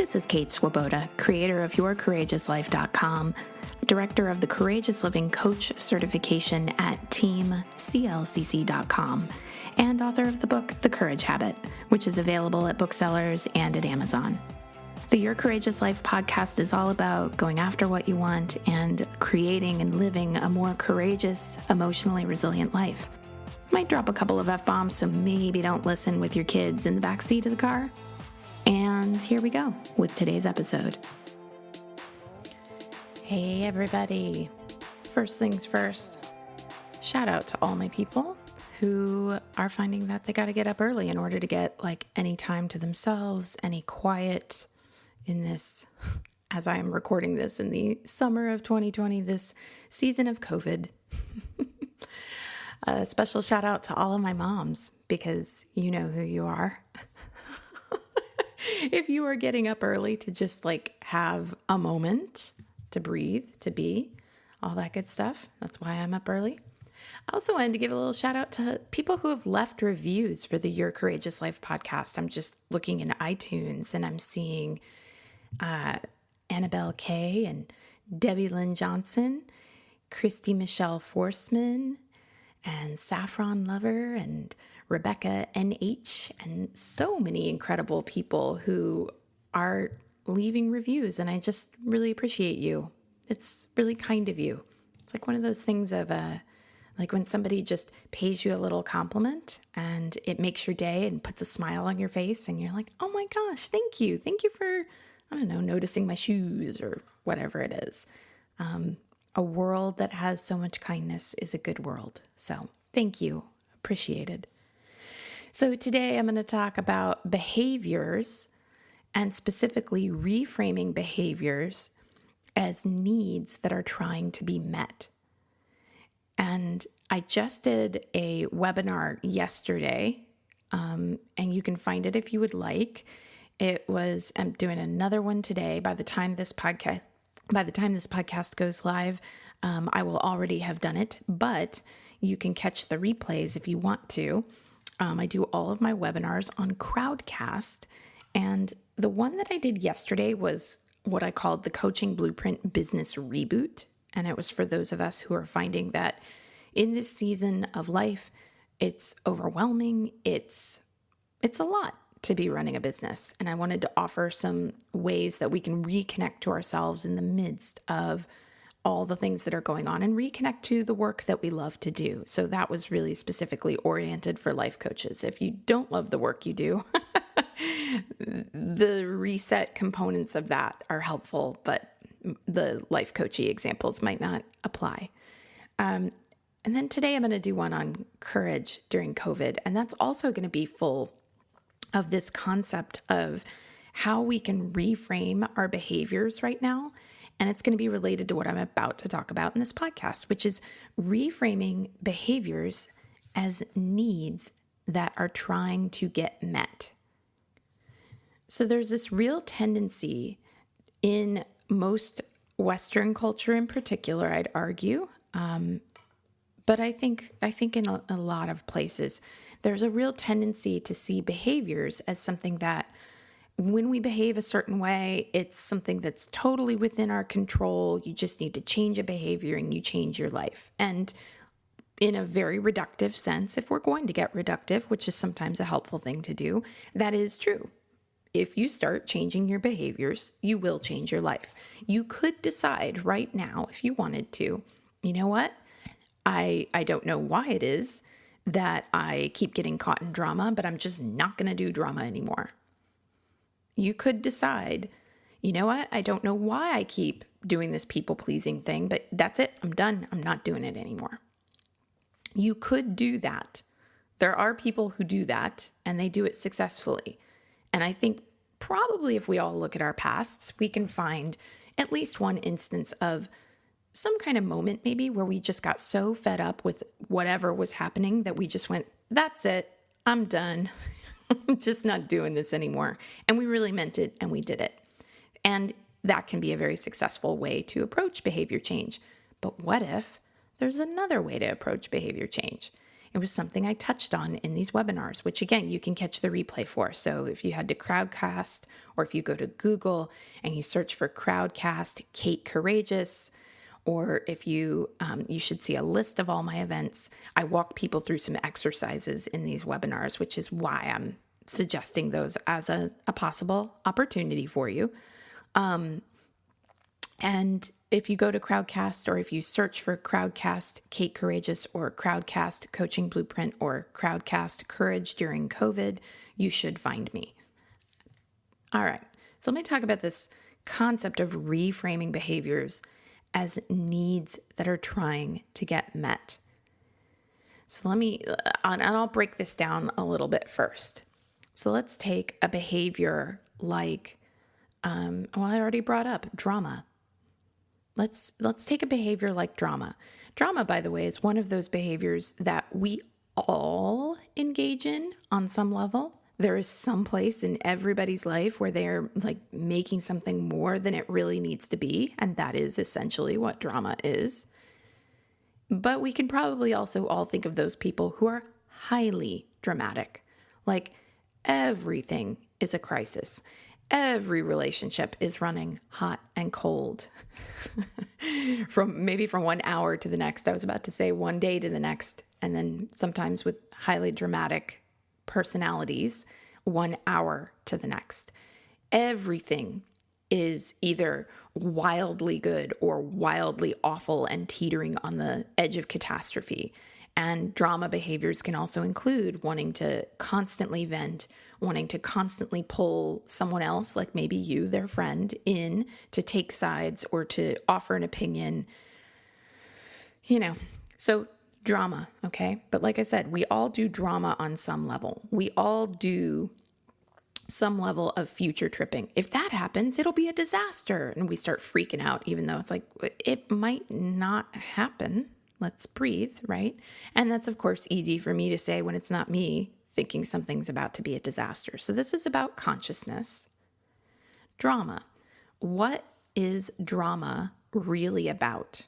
This is Kate Swoboda, creator of YourCourageousLife.com, director of the Courageous Living Coach certification at TeamCLCC.com, and author of the book, The Courage Habit, which is available at booksellers and at Amazon. The Your Courageous Life podcast is all about going after what you want and creating and living a more courageous, emotionally resilient life. Might drop a couple of F-bombs, so maybe don't listen with your kids in the backseat of the car. And here we go with today's episode. Hey everybody. First things first, shout out to all my people who are finding that they got to get up early in order to get any time to themselves, any quiet in this, as I am recording this in the summer of 2020, this season of COVID. A special shout out to all of my moms, because you know who you are. If you are getting up early to just have a moment to breathe, to be, all that good stuff, that's why I'm up early. I also wanted to give a little shout out to people who have left reviews for the Your Courageous Life podcast. I'm just looking in iTunes and I'm seeing Annabelle K and Debbie Lynn Johnson, Christy Michelle Forsman, and Saffron Lover, and Rebecca NH, and so many incredible people who are leaving reviews, and I just really appreciate you. It's really kind of you. It's like one of those things of when somebody just pays you a little compliment and it makes your day and puts a smile on your face, and you're like, oh my gosh, thank you. Thank you for, I don't know, noticing my shoes or whatever it is. A world that has so much kindness is a good world. So thank you. Appreciated. So today I'm going to talk about behaviors, and specifically reframing behaviors as needs that are trying to be met. And I just did a webinar yesterday, and you can find it if you would like. I'm doing another one today. By the time this podcast goes live, I will already have done it, but you can catch the replays if you want to. I do all of my webinars on Crowdcast, and the one that I did yesterday was what I called the Coaching Blueprint Business Reboot, and it was for those of us who are finding that in this season of life, it's overwhelming, it's a lot to be running a business, and I wanted to offer some ways that we can reconnect to ourselves in the midst of all the things that are going on and reconnect to the work that we love to do. So that was really specifically oriented for life coaches. If you don't love the work you do, the reset components of that are helpful, but the life coachy examples might not apply. And then today I'm going to do one on courage during COVID. And that's also going to be full of this concept of how we can reframe our behaviors right now. And it's going to be related to what I'm about to talk about in this podcast, which is reframing behaviors as needs that are trying to get met. So there's this real tendency in most Western culture in particular, I'd argue, but I think in a lot of places, there's a real tendency to see behaviors as something that when we behave a certain way, it's something that's totally within our control. You just need to change a behavior and you change your life. And in a very reductive sense, if we're going to get reductive, which is sometimes a helpful thing to do, that is true. If you start changing your behaviors, you will change your life. You could decide right now, if you wanted to, you know what? I don't know why it is that I keep getting caught in drama, but I'm just not going to do drama anymore. You could decide, you know what? I don't know why I keep doing this people-pleasing thing, but that's it. I'm done. I'm not doing it anymore. You could do that. There are people who do that, and they do it successfully. And I think probably if we all look at our pasts, we can find at least one instance of some kind of moment maybe where we just got so fed up with whatever was happening that we just went, that's it. I'm done. I'm just not doing this anymore. And we really meant it and we did it. And that can be a very successful way to approach behavior change. But what if there's another way to approach behavior change? It was something I touched on in these webinars, which again, you can catch the replay for. So if you head to Crowdcast, or if you go to Google and you search for Crowdcast Kate Courageous, or if you should see a list of all my events. I walk people through some exercises in these webinars, which is why I'm suggesting those as a possible opportunity for you. And if you go to Crowdcast, or if you search for Crowdcast Kate Courageous, or Crowdcast Coaching Blueprint, or Crowdcast Courage During COVID, you should find me. All right, so let me talk about this concept of reframing behaviors as needs that are trying to get met. So and I'll break this down a little bit first. So let's take a behavior like, I already brought up drama. Let's take a behavior like drama. Drama, by the way, is one of those behaviors that we all engage in on some level. There is some place in everybody's life where they're like making something more than it really needs to be. And that is essentially what drama is. But we can probably also all think of those people who are highly dramatic. Like everything is a crisis. Every relationship is running hot and cold from 1 hour to the next. I was about to say 1 day to the next. And then sometimes with highly dramatic personalities, 1 hour to the next. Everything is either wildly good or wildly awful and teetering on the edge of catastrophe. And drama behaviors can also include wanting to constantly vent, wanting to constantly pull someone else, like maybe you, their friend, in to take sides or to offer an opinion. So drama, okay? But like I said, we all do drama on some level. We all do some level of future tripping. If that happens, it'll be a disaster. And we start freaking out, even though it's like, it might not happen. Let's breathe, right? And that's, of course, easy for me to say when it's not me thinking something's about to be a disaster. So this is about consciousness. Drama. What is drama really about?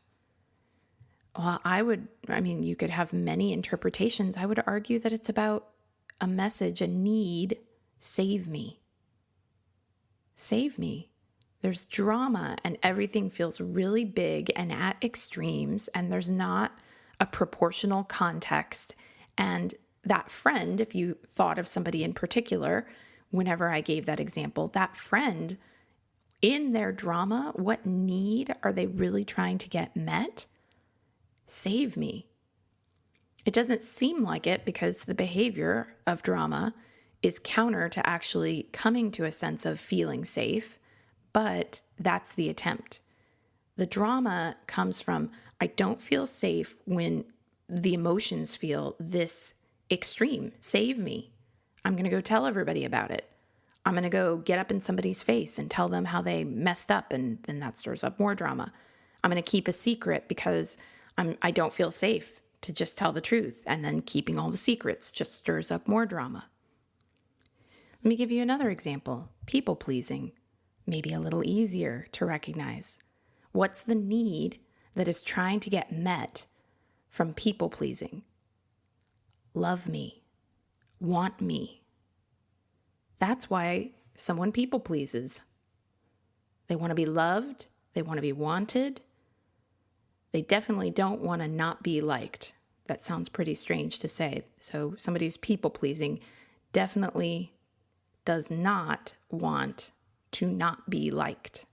Well, you could have many interpretations. I would argue that it's about a message, a need. Save me. Save me. There's drama and everything feels really big and at extremes, and there's not a proportional context. And that friend, if you thought of somebody in particular, whenever I gave that example, that friend in their drama, what need are they really trying to get met? Save me. It doesn't seem like it because the behavior of drama is counter to actually coming to a sense of feeling safe, but that's the attempt. The drama comes from, I don't feel safe when the emotions feel this extreme. Save me. I'm going to go tell everybody about it. I'm going to go get up in somebody's face and tell them how they messed up, and then that stirs up more drama. I'm going to keep a secret because I don't feel safe to just tell the truth, and then keeping all the secrets just stirs up more drama. Let me give you another example. People pleasing. Maybe a little easier to recognize. What's the need that is trying to get met from people pleasing? Love me. Want me. That's why someone people pleases. They want to be loved. They want to be wanted. They definitely don't want to not be liked. That sounds pretty strange to say. So somebody who's people pleasing definitely does not want to not be liked.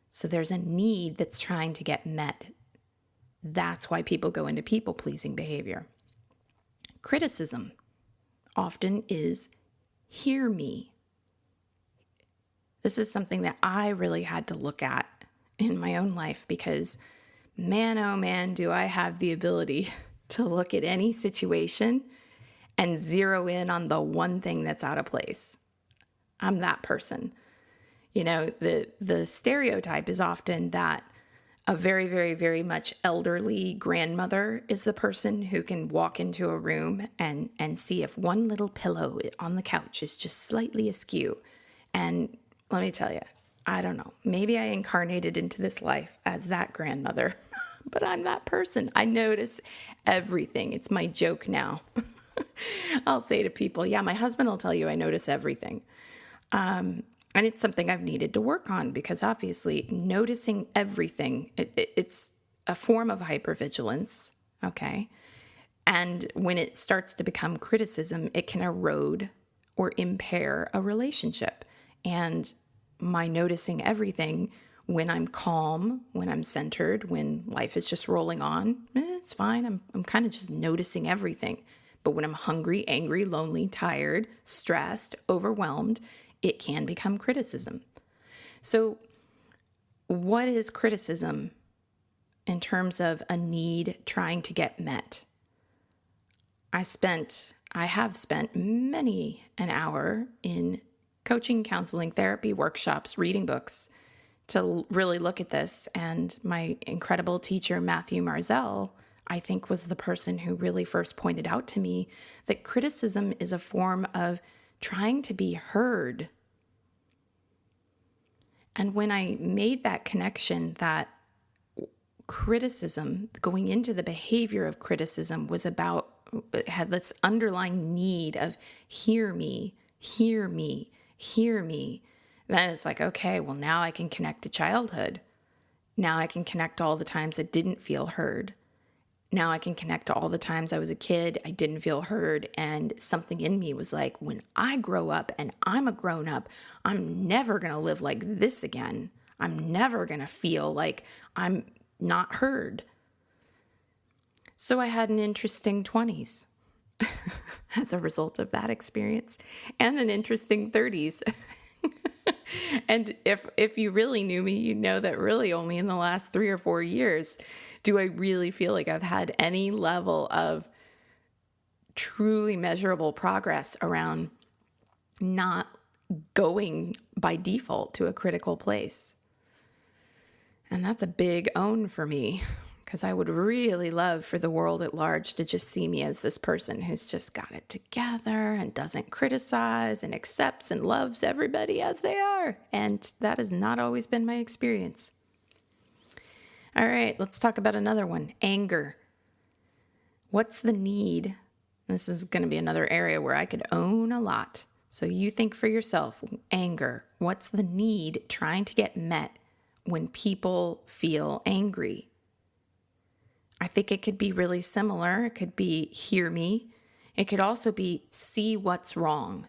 So there's a need that's trying to get met. That's why people go into people-pleasing behavior. Criticism often is, hear me. This is something that I really had to look at in my own life because, man, oh man, do I have the ability to look at any situation and zero in on the one thing that's out of place. I'm that person. The stereotype is often that a very, very, very much elderly grandmother is the person who can walk into a room and see if one little pillow on the couch is just slightly askew. And let me tell you, I don't know, maybe I incarnated into this life as that grandmother, but I'm that person. I notice everything. It's my joke now. I'll say to people, yeah, my husband will tell you I notice everything. And it's something I've needed to work on because obviously noticing everything, it's a form of hypervigilance, okay? And when it starts to become criticism, it can erode or impair a relationship. And my noticing everything when I'm calm, when I'm centered, when life is just rolling on, it's fine. I'm kind of just noticing everything. But when I'm hungry, angry, lonely, tired, stressed, overwhelmed, it can become criticism. So what is criticism in terms of a need trying to get met? I have spent many an hour in coaching, counseling, therapy, workshops, reading books to really look at this. And my incredible teacher, Matthew Marzell, I think was the person who really first pointed out to me that criticism is a form of trying to be heard. And when I made that connection that criticism, going into the behavior of criticism was about, it had this underlying need of hear me, hear me, hear me. Then it's like, okay, well, now I can connect to childhood. Now I can connect to all the times I didn't feel heard. Now I can connect to all the times I was a kid, I didn't feel heard, and something in me was like, when I grow up and I'm a grown up, I'm never going to live like this again. I'm never going to feel like I'm not heard. So I had an interesting 20s as a result of that experience, and an interesting 30s. And if you really knew me, you know that really only in the last 3 or 4 years do I really feel like I've had any level of truly measurable progress around not going by default to a critical place. And that's a big own for me, because I would really love for the world at large to just see me as this person who's just got it together and doesn't criticize and accepts and loves everybody as they are. And that has not always been my experience. All right, let's talk about another one, anger. What's the need? This is going to be another area where I could own a lot. So you think for yourself, anger. What's the need trying to get met when people feel angry? I think it could be really similar. It could be hear me. It could also be see what's wrong.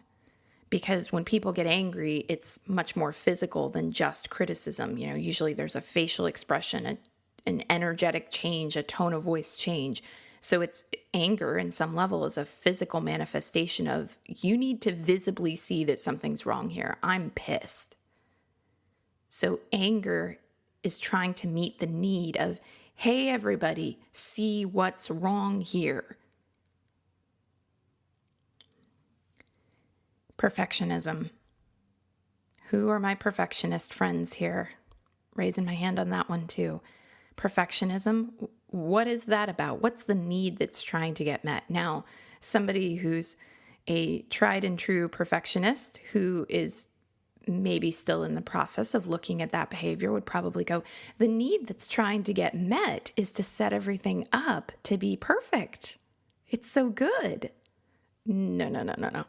Because when people get angry, it's much more physical than just criticism. You know, usually there's a facial expression, an energetic change, a tone of voice change. So it's anger in some level is a physical manifestation of you need to visibly see that something's wrong here. I'm pissed. So anger is trying to meet the need of, hey, everybody, see what's wrong here. Perfectionism. Who are my perfectionist friends here? Raising my hand on that one too. Perfectionism, what is that about? What's the need that's trying to get met? Now, somebody who's a tried and true perfectionist who is maybe still in the process of looking at that behavior would probably go, the need that's trying to get met is to set everything up to be perfect. It's so good. No.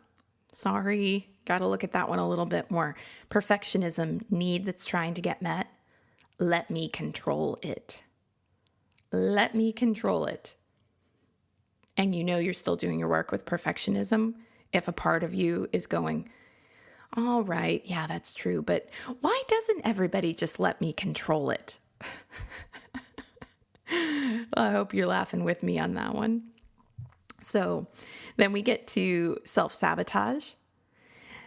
Sorry, got to look at that one a little bit more. Perfectionism, need that's trying to get met. Let me control it. Let me control it. And you know you're still doing your work with perfectionism if a part of you is going, all right, yeah, that's true, but why doesn't everybody just let me control it? Well, I hope you're laughing with me on that one. So then we get to self-sabotage.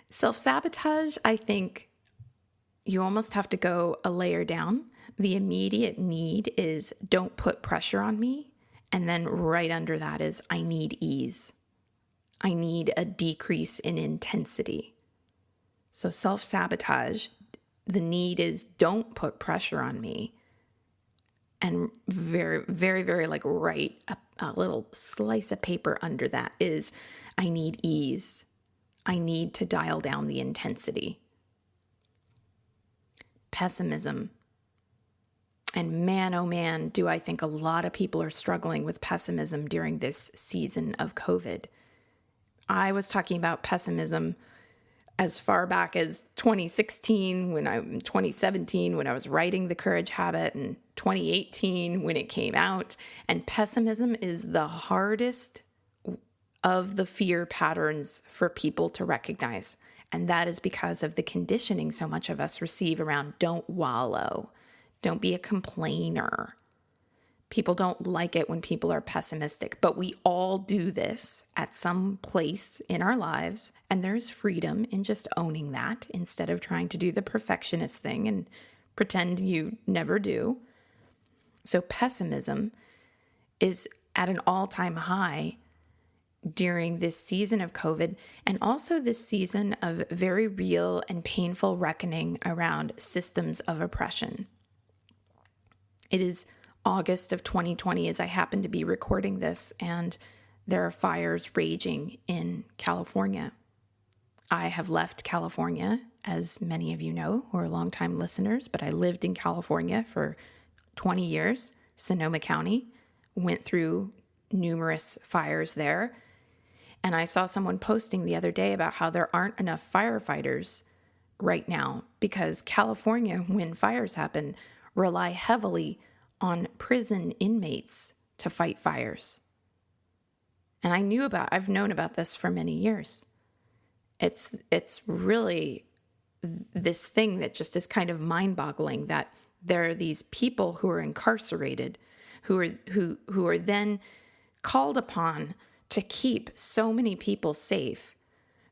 Self-sabotage, I think you almost have to go a layer down. The immediate need is don't put pressure on me. And then right under that is I need ease. I need a decrease in intensity. So self-sabotage, the need is don't put pressure on me. And very, very, very like write a little slice of paper under that is I need ease. I need to dial down the intensity. Pessimism. And man, oh man, do I think a lot of people are struggling with pessimism during this season of COVID. I was talking about pessimism as far back as 2017 when I was writing The Courage Habit, and 2018 when it came out. And pessimism is the hardest of the fear patterns for people to recognize. And that is because of the conditioning so much of us receive around don't wallow, don't be a complainer. People don't like it when people are pessimistic, but we all do this at some place in our lives, and there's freedom in just owning that instead of trying to do the perfectionist thing and pretend you never do. So pessimism is at an all-time high during this season of COVID, and also this season of very real and painful reckoning around systems of oppression. It is August of 2020 as I happen to be recording this, and there are fires raging in California. I have left California, as many of you know who are longtime listeners, but I lived in California for 20 years, Sonoma County, went through numerous fires there. And I saw someone posting the other day about how there aren't enough firefighters right now because California, when fires happen, rely heavily on prison inmates to fight fires. And I've known about this for many years. It's really this thing that just is kind of mind-boggling that there are these people who are incarcerated who are then called upon to keep so many people safe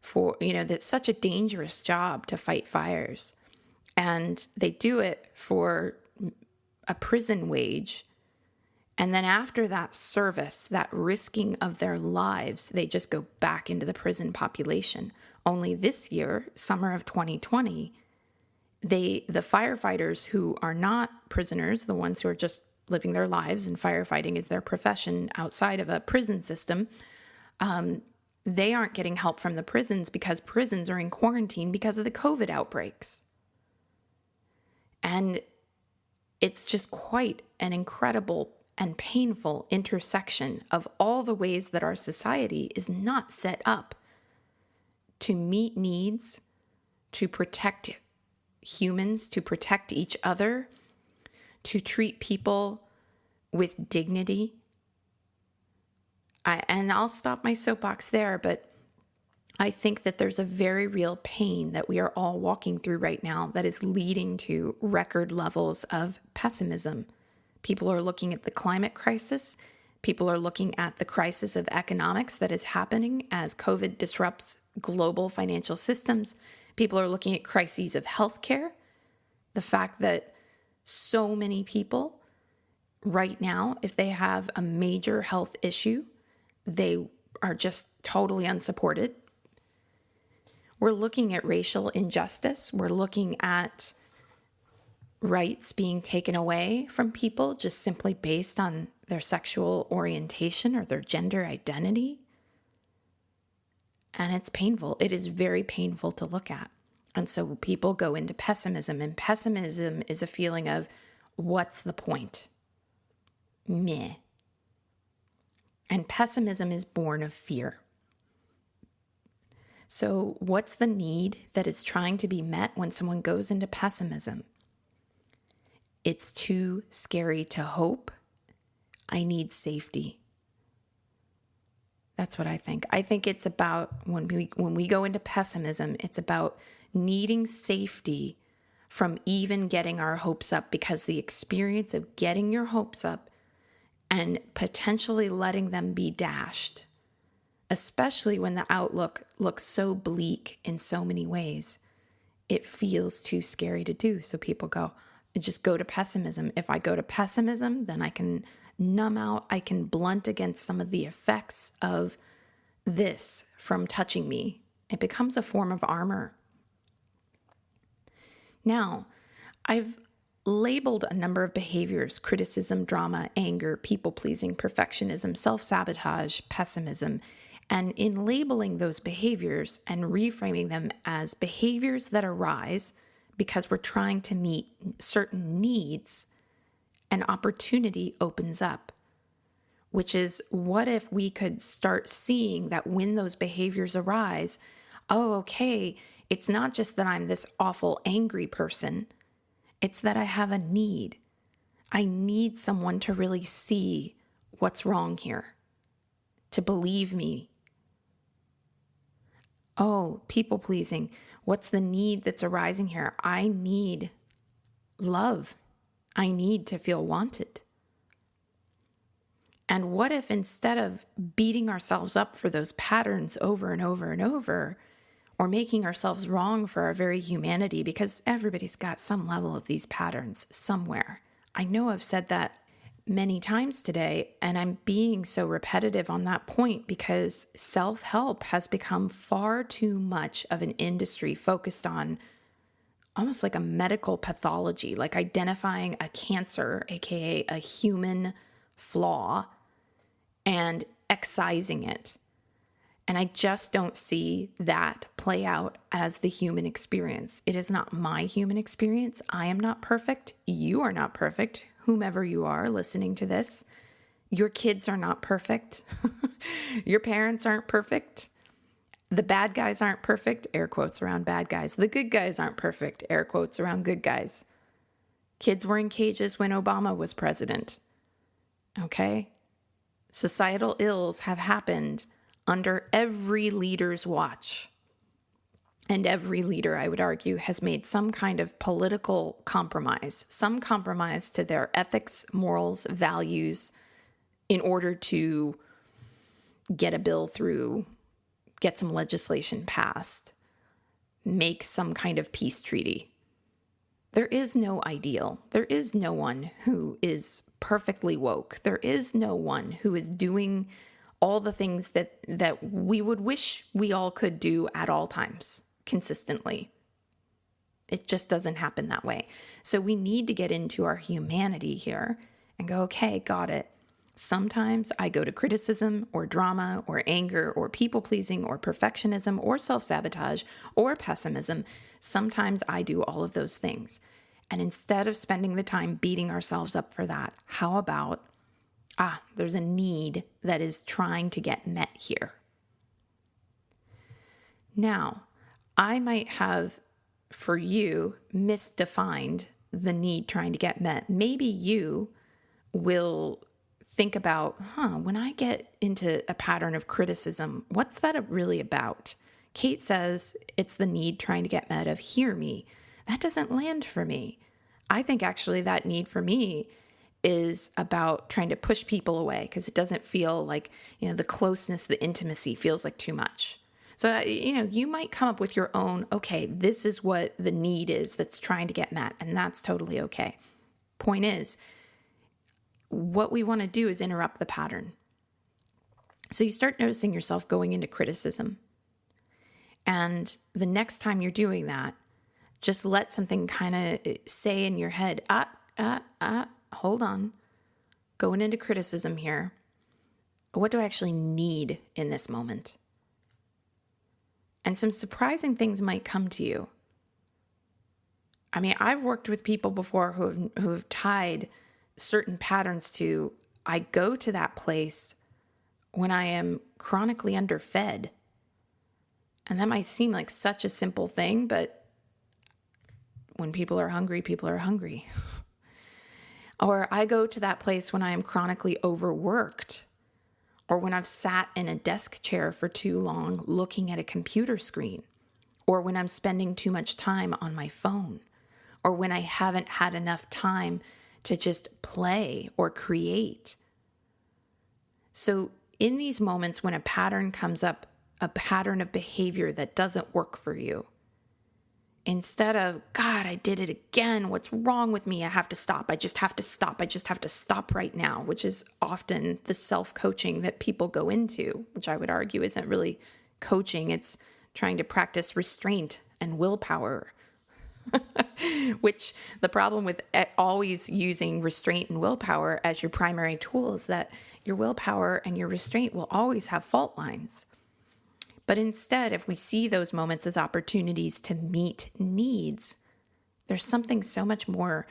for, that's such a dangerous job to fight fires. And they do it for a prison wage. And then after that service, that risking of their lives, they just go back into the prison population. Only this year, summer of 2020, the firefighters who are not prisoners, the ones who are just living their lives and firefighting is their profession outside of a prison system, they aren't getting help from the prisons because prisons are in quarantine because of the COVID outbreaks. And it's just quite an incredible and painful intersection of all the ways that our society is not set up to meet needs, to protect humans, to protect each other, to treat people with dignity. And I'll stop my soapbox there, but I think that there's a very real pain that we are all walking through right now that is leading to record levels of pessimism. People are looking at the climate crisis. People are looking at the crisis of economics that is happening as COVID disrupts global financial systems. People are looking at crises of healthcare. The fact that so many people right now, if they have a major health issue, they are just totally unsupported. We're looking at racial injustice. We're looking at rights being taken away from people just simply based on their sexual orientation or their gender identity. And it's painful. It is very painful to look at. And so people go into pessimism, and pessimism is a feeling of, what's the point? Meh. And pessimism is born of fear. So what's the need that is trying to be met when someone goes into pessimism? It's too scary to hope. I need safety. That's what I think. I think it's about when we go into pessimism, it's about needing safety from even getting our hopes up, because the experience of getting your hopes up and potentially letting them be dashed, especially when the outlook looks so bleak in so many ways, it feels too scary to do. So people just go to pessimism. If I go to pessimism, then I can numb out, I can blunt against some of the effects of this from touching me. It becomes a form of armor. Now, I've labeled a number of behaviors: criticism, drama, anger, people-pleasing, perfectionism, self-sabotage, pessimism. And in labeling those behaviors and reframing them as behaviors that arise because we're trying to meet certain needs an opportunity opens up, which is, what if we could start seeing that when those behaviors arise, oh, okay, it's not just that I'm this awful angry person, it's that I have a need. I need someone to really see what's wrong here, to believe me. Oh, people pleasing. What's the need that's arising here? I need love. I need to feel wanted. And what if instead of beating ourselves up for those patterns over and over and over, or making ourselves wrong for our very humanity, because everybody's got some level of these patterns somewhere. I know I've said that many times today, and I'm being so repetitive on that point because self-help has become far too much of an industry focused on almost like a medical pathology, like identifying a cancer, aka a human flaw, and excising it. And I just don't see that play out as the human experience. It is not my human experience. I am not perfect. You are not perfect. Whomever you are listening to this, your kids are not perfect. Your parents aren't perfect. The bad guys aren't perfect, air quotes around bad guys. The good guys aren't perfect, air quotes around good guys. Kids were in cages when Obama was president. Okay? Societal ills have happened under every leader's watch. And every leader, I would argue, has made some kind of political compromise, some compromise to their ethics, morals, values in order to get a bill through, get some legislation passed, make some kind of peace treaty. There is no ideal. There is no one who is perfectly woke. There is no one who is doing all the things that we would wish we all could do at all times consistently. It just doesn't happen that way. So we need to get into our humanity here and go, okay, got it. Sometimes I go to criticism or drama or anger or people-pleasing or perfectionism or self-sabotage or pessimism. Sometimes I do all of those things. And instead of spending the time beating ourselves up for that, how about, there's a need that is trying to get met here. Now, I might have, for you, misdefined the need trying to get met. Maybe you will think about, when I get into a pattern of criticism, what's that really about? Kate says it's the need trying to get met of hear me. That doesn't land for me. I think actually that need for me is about trying to push people away because it doesn't feel like, the closeness, the intimacy feels like too much. So, you might come up with your own, okay, this is what the need is that's trying to get met, and that's totally okay. Point is, what we want to do is interrupt the pattern. So you start noticing yourself going into criticism. And the next time you're doing that, just let something kind of say in your head, hold on, going into criticism here. What do I actually need in this moment? And some surprising things might come to you. I mean, I've worked with people before who have tied certain patterns to, I go to that place when I am chronically underfed. And that might seem like such a simple thing, but when people are hungry, people are hungry. Or I go to that place when I am chronically overworked, or when I've sat in a desk chair for too long looking at a computer screen, or when I'm spending too much time on my phone, or when I haven't had enough time to just play or create. So in these moments when a pattern comes up, a pattern of behavior that doesn't work for you, instead of, God, I did it again. What's wrong with me? I have to stop. I just have to stop. I just have to stop right now, which is often the self-coaching that people go into, which I would argue isn't really coaching. It's trying to practice restraint and willpower, which the problem with always using restraint and willpower as your primary tool is that your willpower and your restraint will always have fault lines. But instead, if we see those moments as opportunities to meet needs, there's something so much more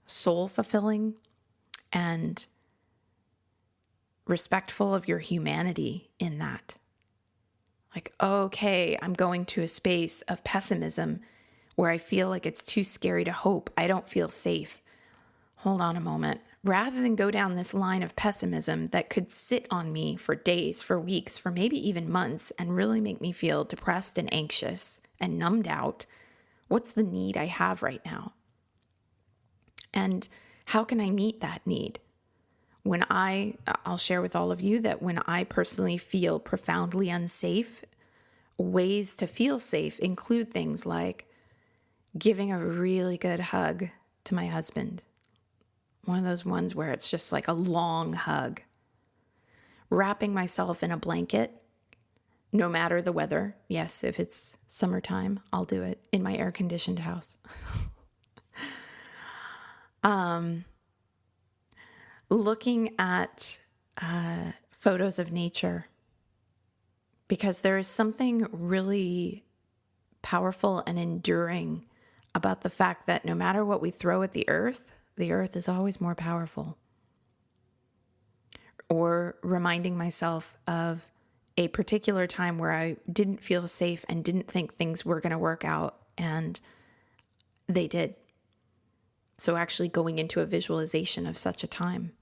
soul-fulfilling, and respectful of your humanity in that. Like, okay, I'm going to a space of pessimism where I feel like it's too scary to hope. I don't feel safe. Hold on a moment. Rather than go down this line of pessimism that could sit on me for days, for weeks, for maybe even months, and really make me feel depressed and anxious and numbed out, what's the need I have right now? And how can I meet that need? I'll share with all of you that when I personally feel profoundly unsafe, ways to feel safe include things like giving a really good hug to my husband. One of those ones where it's just like a long hug. Wrapping myself in a blanket, no matter the weather. Yes, if it's summertime, I'll do it in my air-conditioned house. Looking at photos of nature, because there is something really powerful and enduring about the fact that no matter what we throw at the earth is always more powerful. Or reminding myself of a particular time where I didn't feel safe and didn't think things were going to work out, and they did. So actually going into a visualization of such a time.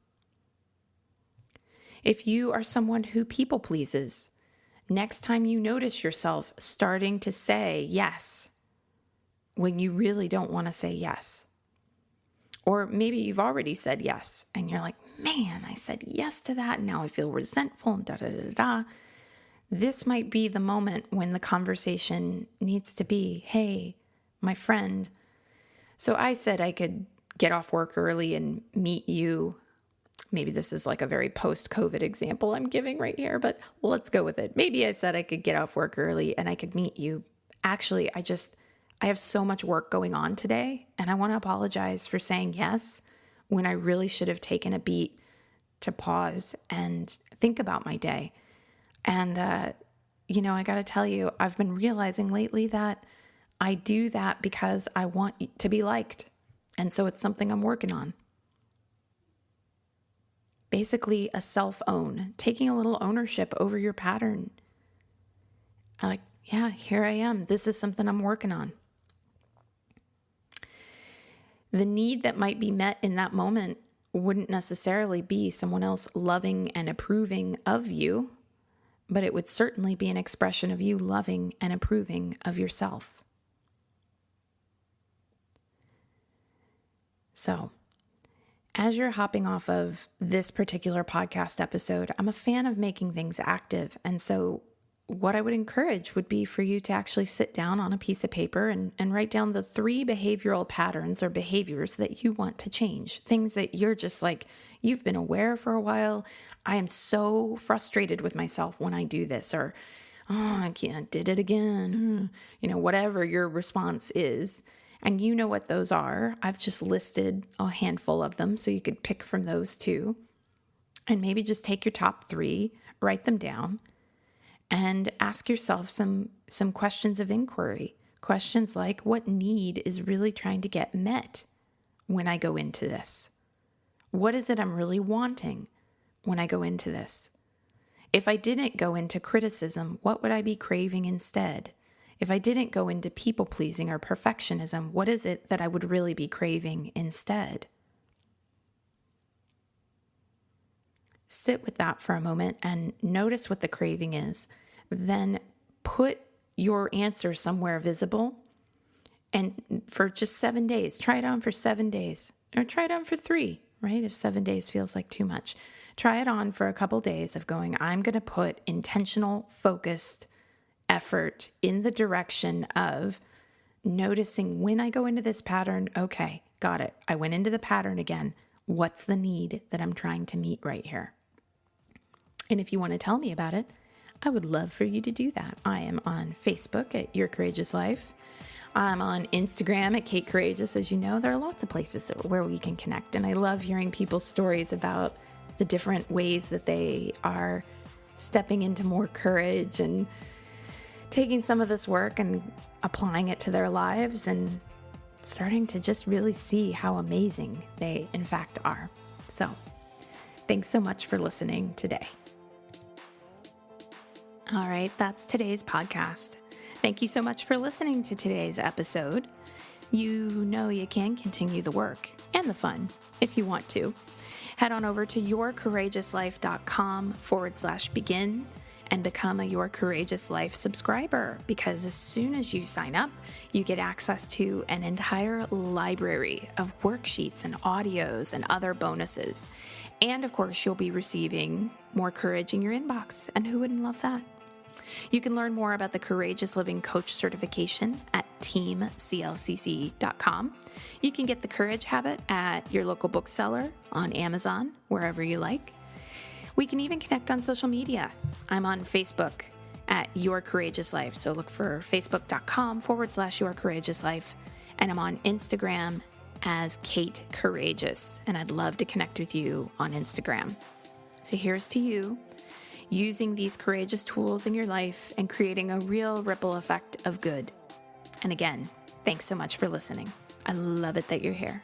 If you are someone who people pleases, next time you notice yourself starting to say yes when you really don't want to say yes. Or maybe you've already said yes and you're like, man, I said yes to that and now I feel resentful and da-da-da-da-da. This might be the moment when the conversation needs to be, hey, my friend, so I said I could get off work early and meet you. Maybe this is like a very post-COVID example I'm giving right here, but let's go with it. Maybe I said I could get off work early and I could meet you. Actually, I have so much work going on today, and I want to apologize for saying yes when I really should have taken a beat to pause and think about my day. And, I got to tell you, I've been realizing lately that I do that because I want to be liked. And so it's something I'm working on. Basically a self-own, taking a little ownership over your pattern. Here I am. This is something I'm working on. The need that might be met in that moment wouldn't necessarily be someone else loving and approving of you, but it would certainly be an expression of you loving and approving of yourself. So, as you're hopping off of this particular podcast episode, I'm a fan of making things active. And so what I would encourage would be for you to actually sit down on a piece of paper and write down the 3 behavioral patterns or behaviors that you want to change. Things that you're just like, you've been aware for a while. I am so frustrated with myself when I do this, or, I did it again. Whatever your response is. And you know what those are. I've just listed a handful of them, so you could pick from those 2. And maybe just take your top 3, write them down, and ask yourself some questions of inquiry. Questions like, what need is really trying to get met when I go into this? What is it I'm really wanting when I go into this? If I didn't go into criticism, what would I be craving instead? If I didn't go into people-pleasing or perfectionism, what is it that I would really be craving instead? Sit with that for a moment and notice what the craving is. Then put your answer somewhere visible. And for just 7 days, try it on for 7 days. Or try it on for 3, right? If 7 days feels like too much. Try it on for a couple days of going, I'm going to put intentional, focused effort in the direction of noticing when I go into this pattern, okay, got it. I went into the pattern again. What's the need that I'm trying to meet right here? And if you want to tell me about it, I would love for you to do that. I am on Facebook at Your Courageous Life. I'm on Instagram at Kate Courageous. As you know, there are lots of places where we can connect. And I love hearing people's stories about the different ways that they are stepping into more courage and taking some of this work and applying it to their lives and starting to just really see how amazing they in fact are. So thanks so much for listening today. All right, that's today's podcast. Thank you so much for listening to today's episode. You know you can continue the work and the fun if you want to. Head on over to yourcourageouslife.com/begin and become a Your Courageous Life subscriber, because as soon as you sign up, you get access to an entire library of worksheets and audios and other bonuses. And of course, you'll be receiving more courage in your inbox. And who wouldn't love that? You can learn more about the Courageous Living Coach certification at teamclcc.com. You can get the Courage Habit at your local bookseller, on Amazon, wherever you like. We can even connect on social media. I'm on Facebook at Your Courageous Life. So look for facebook.com/Your Courageous Life. And I'm on Instagram as Kate Courageous. And I'd love to connect with you on Instagram. So here's to you, using these courageous tools in your life and creating a real ripple effect of good. And again, thanks so much for listening. I love it that you're here.